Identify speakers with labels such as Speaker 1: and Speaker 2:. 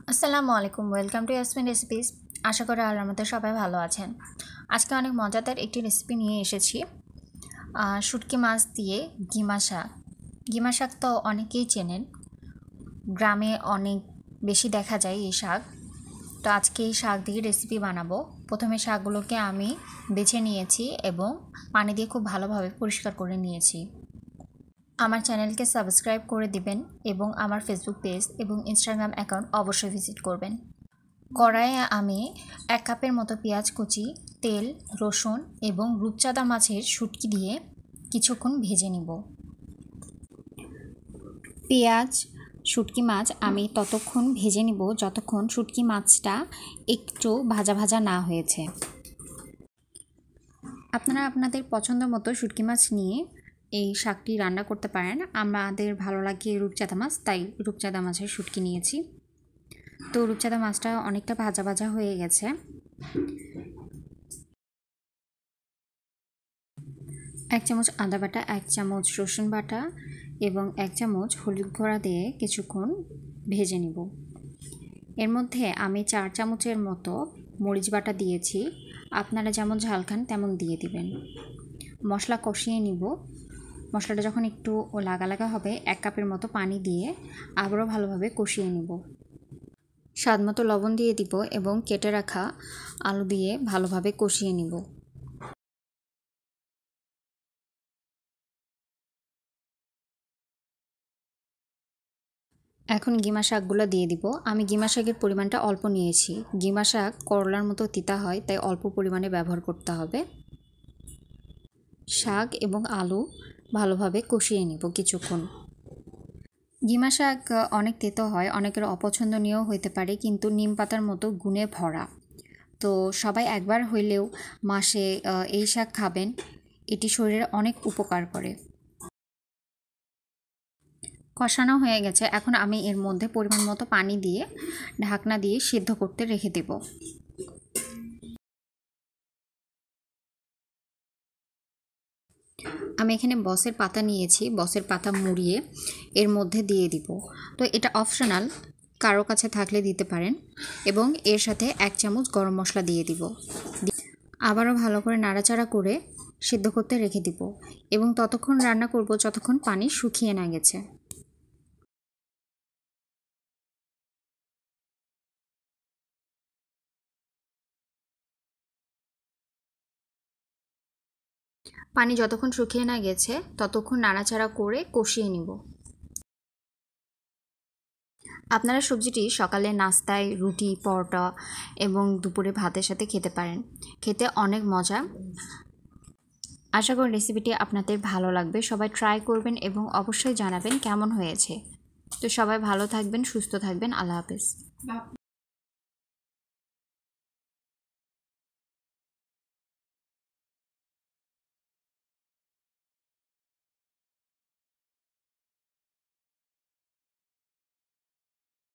Speaker 1: আসসালামু আলাইকুম, welcome to Yasmin recipes. আশা করি আল্লাহর মধ্যে সবাই ভালো আছেন। আজকে অনেক মজাদার একটি রেসিপি নিয়ে এসেছি, শুটকি মাছ দিয়ে গিমা শাক। গিমা শাক তো অনেকেই চেনেন, গ্রামে অনেক বেশি দেখা যায় এই শাক। তো আজকে এই শাক দিয়ে রেসিপি বানাবো। প্রথমে শাকগুলোকে আমি বেছে নিয়েছি এবং পানি দিয়ে খুব ভালোভাবে পরিষ্কার করে নিয়েছি। আমার চ্যানেলকে সাবস্ক্রাইব করে দিবেন এবং আমার ফেসবুক পেজ এবং ইনস্টাগ্রাম অ্যাকাউন্ট অবশ্যই ভিজিট করবেন। কড়াইয়ে আমি 1 কাপের মতো পেঁয়াজ কুচি, তেল, রসুন এবং রূপচাঁদা মাছের শুটকি দিয়ে কিছুক্ষণ ভেজে নিব। পেঁয়াজ, শুটকি মাছ আমি ততক্ষণ ভেজে নিব যতক্ষণ শুটকি মাছটা একটু ভাজা ভাজা না হয়েছে। আপনারা আপনাদের পছন্দ মতো শুটকি মাছ নিয়ে এই শাকটি রান্না করতে পারেন। আমাদের ভালো লাগে রূপচাঁদা মাছ, তাই রূপচাঁদা মাছের শুটকি নিয়েছি। তো রূপচাঁদা মাছটা অনেকটা ভাজা ভাজা হয়ে গেছে। এক চামচ আদা বাটা, 1 চামচ রসুন বাটা এবং 1 চামচ হলুদ গুঁড়া দিয়ে কিছুক্ষণ ভেজে নিব। এর মধ্যে আমি 4 চামচের মতো মরিচ বাটা দিয়েছি। আপনারা যেমন ঝাল খান তেমন দিয়ে দিবেন। মশলা কষিয়ে নিব। মশলাটা যখন একটু লাগা লাগা হবে 1 কাপের মতো পানি দিয়ে আবারও ভালোভাবে কষিয়ে নিব। স্বাদ মতো লবণ দিয়ে দিব এবং কেটে রাখা আলু দিয়ে ভালোভাবে কষিয়ে নিব। এখন গিমা শাকগুলো দিয়ে দিব। আমি গিমা শাকের পরিমাণটা অল্প নিয়েছি। গিমা শাক করলার মতো তিতা হয়, তাই অল্প পরিমাণে ব্যবহার করতে হবে। শাক এবং আলু ভালোভাবে কষিয়ে নিব কিছুক্ষণ। গিমা শাক অনেক তেতো হয়, অনেকের অপছন্দনীয় হতে পারে, কিন্তু নিম পাতার মতো গুণে ভরা। তো সবাই একবার হইলেও মাসে এই শাক খাবেন। এটি শরীরে অনেক উপকার করে। কষানো হয়ে গেছে। এখন আমি এর মধ্যে পরিমাণ মতো পানি দিয়ে ঢাকনা দিয়ে সিদ্ধ করতে রেখে দেব। আমি এখানে বসের পাতা নিয়েছি, বসের পাতা মুড়িয়ে এর মধ্যে দিয়ে দিব। তো এটা অপশনাল, কারো কাছে থাকলে দিতে পারেন। এবং এর সাথে 1 চামচ গরম মশলা দিয়ে দিব। আবারও ভালো করে নাড়াচাড়া করে সিদ্ধ করতে রেখে দিব এবং ততক্ষণ রান্না করব যতক্ষণ পানি শুকিয়ে না গেছে। পানি যতক্ষণ শুকিয়ে না গেছে ততক্ষণ নাড়াচাড়া করে কষিয়ে নিব। আপনারা সবজিটি সকালে নাস্তায় রুটি, পরোটা এবং দুপুরে ভাতের সাথে খেতে পারেন। খেতে অনেক মজা। আশা করি রেসিপিটি আপনাদের ভালো লাগবে। সবাই ট্রাই করবেন এবং অবশ্যই জানাবেন কেমন হয়েছে। তো সবাই ভালো থাকবেন, সুস্থ থাকবেন। আল্লাহ হাফেজ।